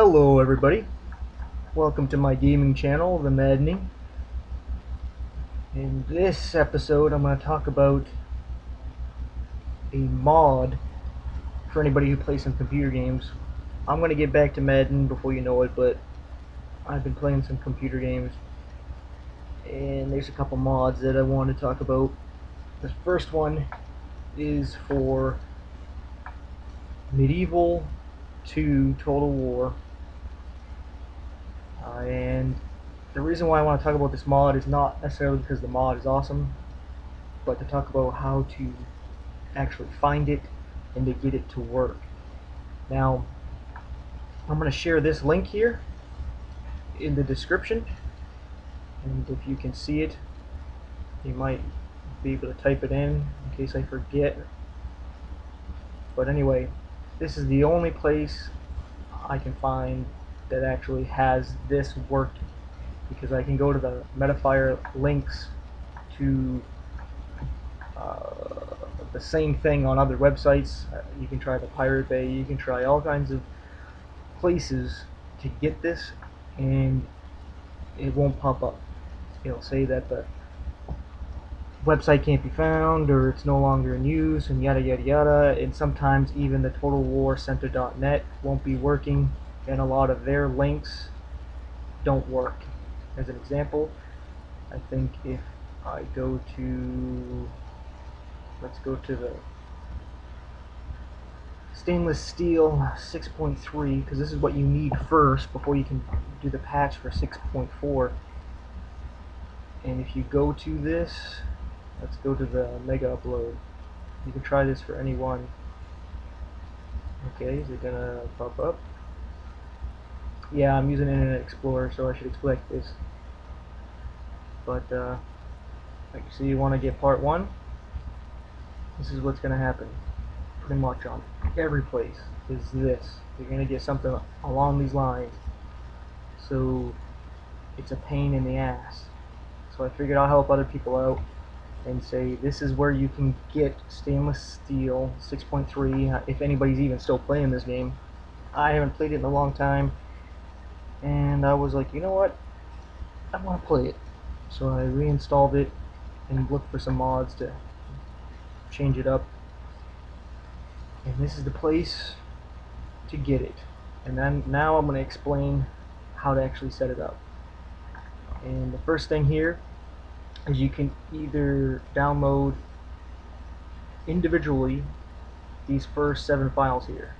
Hello everybody, welcome to my gaming channel, The Maddening. In this episode I'm going to talk about a mod for anybody who plays some computer games. I'm going to get back to Madden before you know it, but I've been playing some computer games and there's a couple mods that I want to talk about. The first one is for Medieval 2 Total War, and the reason why I want to talk about this mod is not necessarily because the mod is awesome, but to talk about how to actually find it and to get it to work. Now, I'm going to share this link here in the description, and if you can see it, you might be able to type it in case I forget. But anyway, this is the only place I can find that actually has this working, because I can go to the Metafire links to the same thing on other websites. You can try the Pirate Bay, you can try all kinds of places to get this, and it won't pop up. It'll say that the website can't be found, or it's no longer in use, and yada yada yada. And sometimes even the TotalWarCenter.net won't be working, and a lot of their links don't work. As an example, I think if I go to, let's go to the stainless steel 6.3, because this is what you need first before you can do the patch for 6.4. And if you go to this, let's go to the mega upload. You can try this for any one. Okay, is it gonna pop up? Yeah, I'm using Internet Explorer, so I should expect this. But like you see, you want to get part 1. This is what's gonna happen. Pretty much on every place is this. You're gonna get something along these lines. So it's a pain in the ass. So I figured I'll help other people out and say this is where you can get stainless steel 6.3 if anybody's even still playing this game. I haven't played it in a long time, and I was like, you know what, I want to play it. So I reinstalled it and looked for some mods to change it up, and this is the place to get it. And then now I'm going to explain how to actually set it up. And the first thing here is you can either download individually these first 7 files here,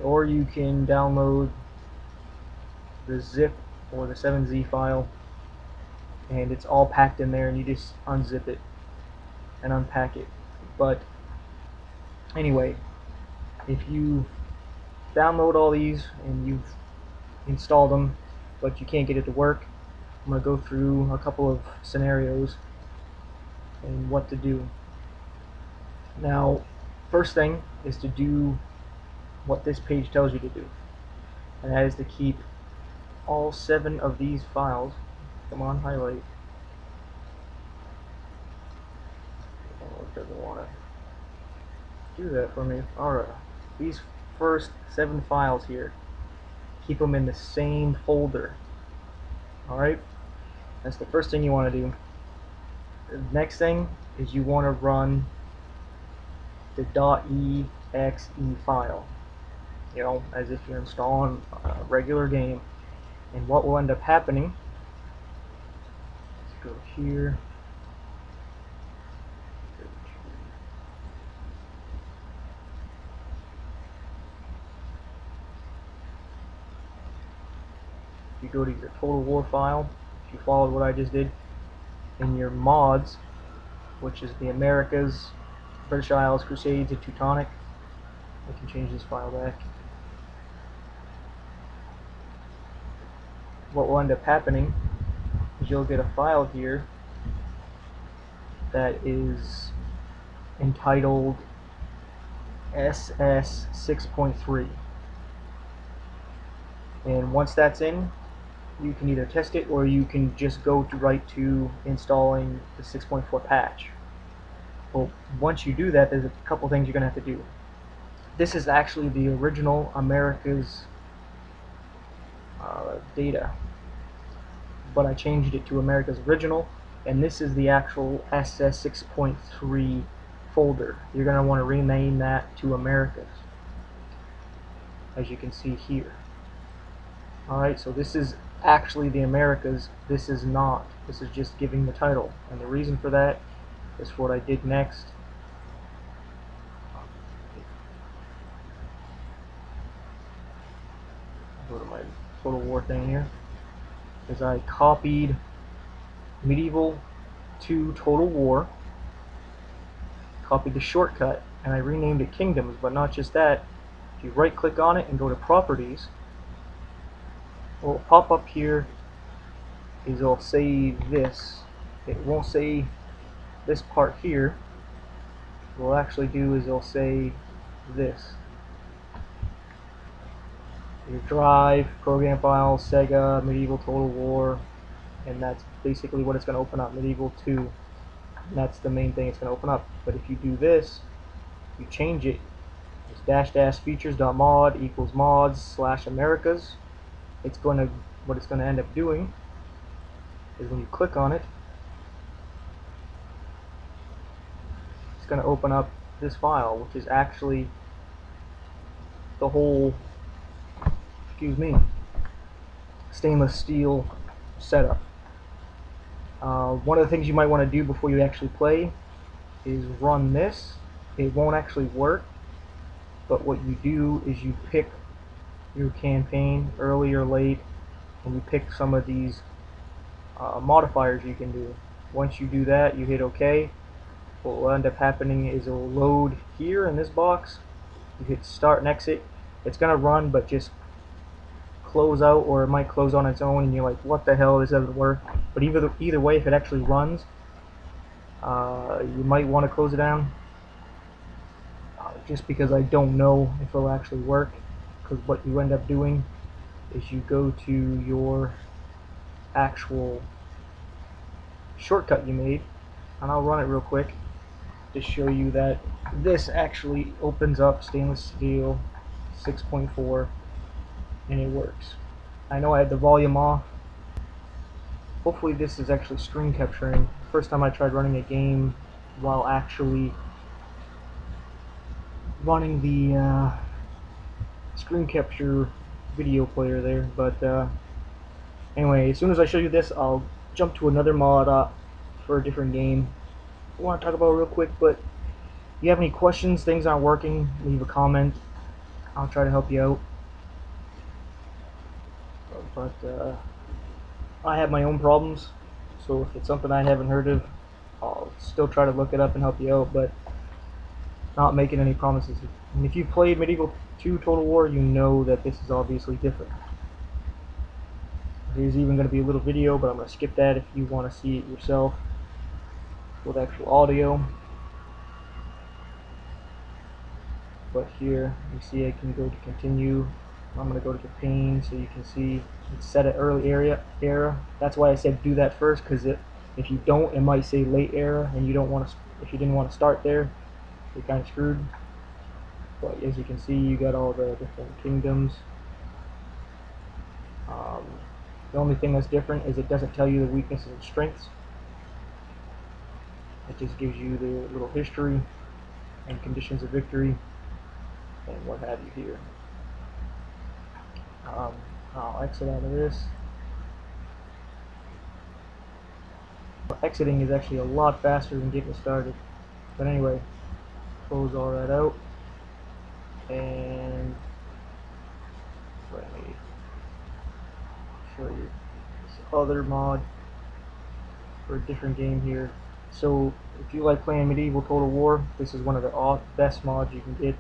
or you can download the zip or the 7z file, and it's all packed in there, and you just unzip it and unpack it. But anyway, if you download all these and you've installed them but you can't get it to work, I'm going to go through a couple of scenarios and what to do. Now, first thing is to do what this page tells you to do, and that is to keep all 7 of these files. Come on, highlight. Oh, it doesn't want to do that for me. Alright, these first 7 files here, keep them in the same folder. Alright, that's the first thing you want to do. The next thing is you want to run the .exe file, you know, as if you're installing a regular game. And what will end up happening, let's go here, if you go to your Total War file, if you followed what I just did, in your mods, which is the Americas, British Isles, Crusades, and Teutonic, I can change this file back. What will end up happening is you'll get a file here that is entitled SS 6.3, and once that's in, you can either test it or you can just go right to installing the 6.4 patch. Well, once you do that, there's a couple things you're going to have to do. this is actually the original America's data, but I changed it to America's original, and this is the actual SS 6.3 folder. You're going to want to rename that to America's, as you can see here. Alright, so this is actually the Americas, this is not. This is just giving the title, and the reason for that is what I did next. Go to my Total War thing here. Is I copied Medieval 2 Total War, copied the shortcut, and I renamed it Kingdoms. But not just that, if you right click on it and go to Properties, what will pop up here is it'll say this. It won't say this part here. What we'll actually do is it'll say this. Your drive, program files, Sega, Medieval Total War, and that's basically what it's going to open up, Medieval 2. And that's the main thing it's going to open up. But if you do this, you change it, it's -- features.mod equals mods / Americas. It's going to, what it's going to end up doing is when you click on it, it's going to open up this file, which is actually the whole, stainless steel setup. One of the things you might want to do before you actually play is run this. It won't actually work, but what you do is you pick your campaign early or late, and you pick some of these modifiers you can do. Once you do that, you hit OK. What will end up happening is it will load here in this box. You hit start and exit. It's going to run, but just close out, or it might close on its own, and you're like, what the hell, this doesn't work. But either way, if it actually runs, you might want to close it down, just because I don't know if it'll actually work. Because what you end up doing is you go to your actual shortcut you made, and I'll run it real quick to show you that this actually opens up stainless steel 6.4, and it works. I know I had the volume off. Hopefully this is actually screen capturing. First time I tried running a game while actually running the screen capture video player there. But anyway, as soon as I show you this, I'll jump to another mod for a different game I want to talk about real quick. But if you have any questions, things aren't working, leave a comment. I'll try to help you out. But I have my own problems, so if it's something I haven't heard of, I'll still try to look it up and help you out, but not making any promises. And if you've played Medieval 2 Total War, you know that this is obviously different. There's even going to be a little video, but I'm going to skip that if you want to see it yourself with actual audio. But here, you see I can go to continue. I'm going to go to campaign so you can see it's set at early era. That's why I said do that first, because if you don't, it might say late era, and you don't want to. If you didn't want to start there, you're kind of screwed. But as you can see, you got all the different kingdoms. The only thing that's different is it doesn't tell you the weaknesses and strengths. It just gives you the little history and conditions of victory and what have you here. I'll exit out of this. Exiting is actually a lot faster than getting started. But anyway, close all that out, and let me show you this other mod for a different game here. So if you like playing Medieval Total War, this is one of the best mods you can get.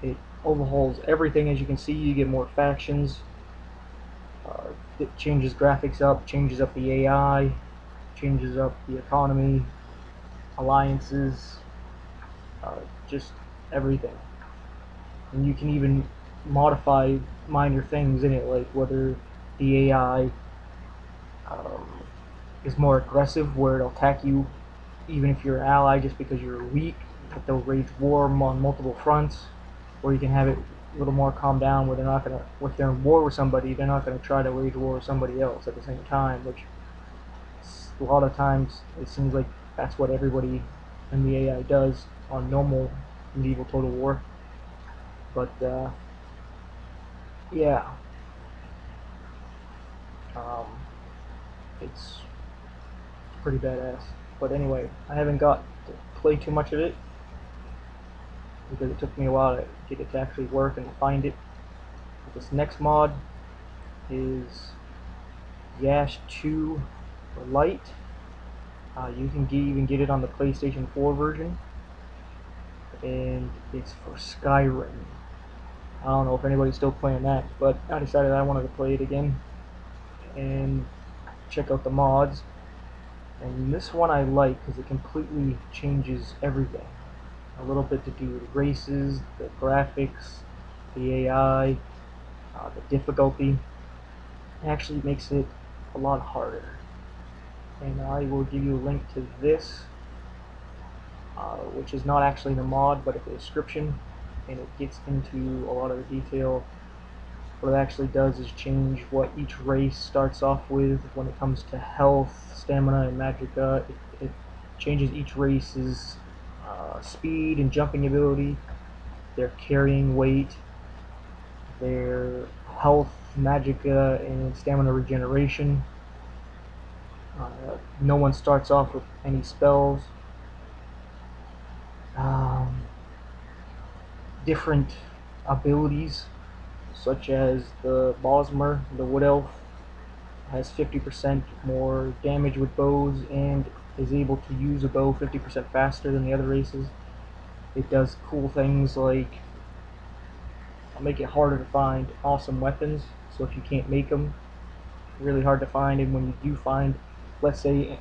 It overhauls everything. As you can see, you get more factions. It changes graphics up, changes up the AI, changes up the economy, alliances, just everything. And you can even modify minor things in it, like whether the AI is more aggressive, where it'll attack you even if you're an ally just because you're weak, that they'll wage war on multiple fronts, or you can have it a little more calmed down where they're not gonna, if they're in war with somebody, they're not gonna try to wage war with somebody else at the same time, which a lot of times it seems like that's what everybody in the AI does on normal medieval Total War. But yeah, um, it's pretty badass. But anyway, I haven't got to play too much of it because it took me a while to get it to actually work and find it. But this next mod is Yash 2 Lite. You can even get it on the PlayStation 4 version, and it's for Skyrim. I don't know if anybody's still playing that, but I decided I wanted to play it again and check out the mods. And this one I like because it completely changes everything. A little bit to do with races, the graphics, the AI, the difficulty. It actually makes it a lot harder. And I will give you a link to this, which is not actually the mod, but a description, and it gets into a lot of the detail. What it actually does is change what each race starts off with when it comes to health, stamina, and magicka. It changes each race's speed and jumping ability, their carrying weight, their health, magicka, and stamina regeneration. No one starts off with any spells. Um, Different abilities, such as the Bosmer, the Wood Elf, has 50% more damage with bows and is able to use a bow 50% faster than the other races. It does cool things like make it harder to find awesome weapons, so if you can't make them, really hard to find, and when you do find, let's say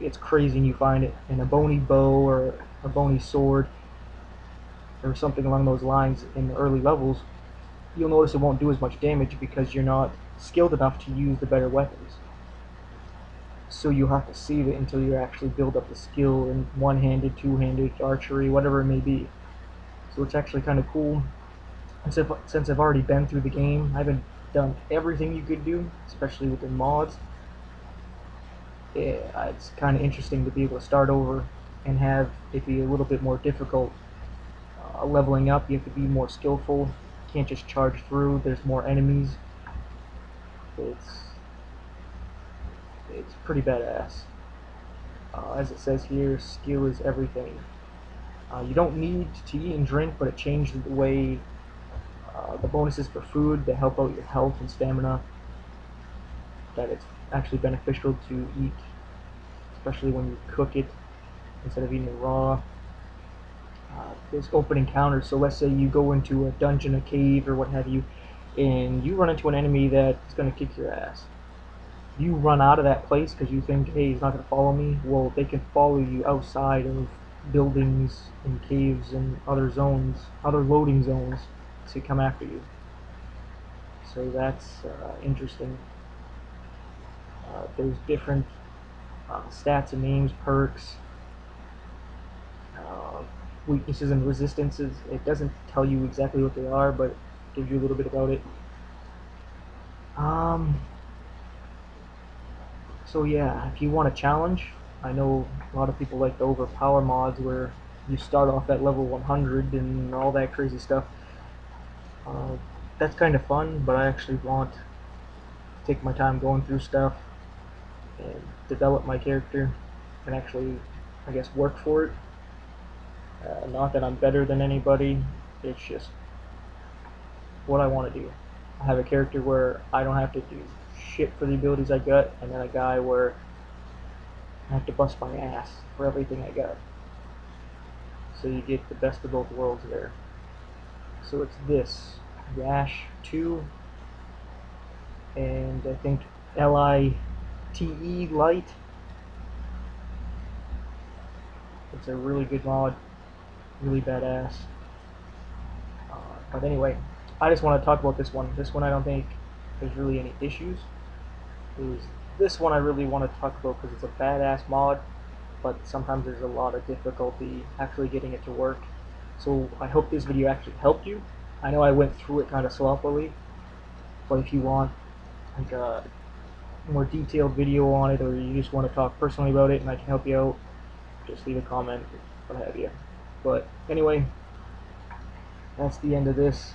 it's crazy and you find it in a bony bow or a bony sword or something along those lines in the early levels, you'll notice it won't do as much damage because you're not skilled enough to use the better weapons. So you'll have to save it until you actually build up the skill in one-handed, two-handed, archery, whatever it may be. So it's actually kind of cool. And since I've already been through the game, I haven't done everything you could do, especially with the mods. It's kind of interesting to be able to start over and have it be a little bit more difficult. Leveling up, you have to be more skillful. You can't just charge through. There's more enemies. It's pretty badass. As it says here, skill is everything. You don't need to eat and drink, but it changed the way the bonuses for food that help out your health and stamina. That it's actually beneficial to eat, especially when you cook it instead of eating it raw. There's open encounters, so let's say you go into a dungeon, a cave, or what have you, and you run into an enemy that's going to kick your ass. You run out of that place because you think, hey, he's not going to follow me. Well, they can follow you outside of buildings and caves and other zones, other loading zones, to come after you. So that's interesting. There's different stats and names, perks, uh, weaknesses and resistances. It doesn't tell you exactly what they are, but it gives you a little bit about it. So yeah, if you want a challenge, I know a lot of people like the overpower mods where you start off at level 100 and all that crazy stuff. Uh, that's kind of fun, but I actually want to take my time going through stuff and develop my character and actually, I guess, work for it. Not that I'm better than anybody, it's just what I want to do. I have a character where I don't have to do shit for the abilities I got, and then a guy where I have to bust my ass for everything I got. So you get the best of both worlds there. So it's this Yash 2 and I think Lite Lite. It's a really good mod, really badass. But anyway, I just want to talk about this one. This one I don't think there's really any issues. Is this one I really want to talk about because it's a badass mod. but sometimes there's a lot of difficulty actually getting it to work. So I hope this video actually helped you. I know I went through it kind of sloppily, but if you want like a more detailed video on it, or you just want to talk personally about it and I can help you out, just leave a comment, what have you. But anyway, that's the end of this.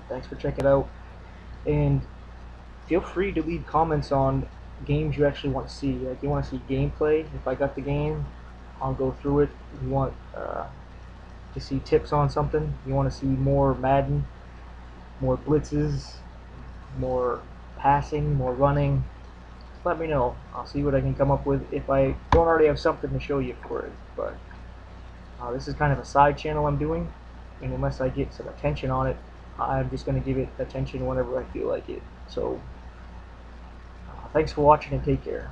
Thanks for checking it out, and feel free to leave comments on games you actually want to see. Like, you want to see gameplay. If I got the game, I'll go through it. You want to see tips on something, you want to see more Madden, more blitzes, more passing, more running, let me know. I'll see what I can come up with if I don't already have something to show you for it. But this is kind of a side channel I'm doing, and unless I get some attention on it, I'm just going to give it attention whenever I feel like it. So thanks for watching and take care.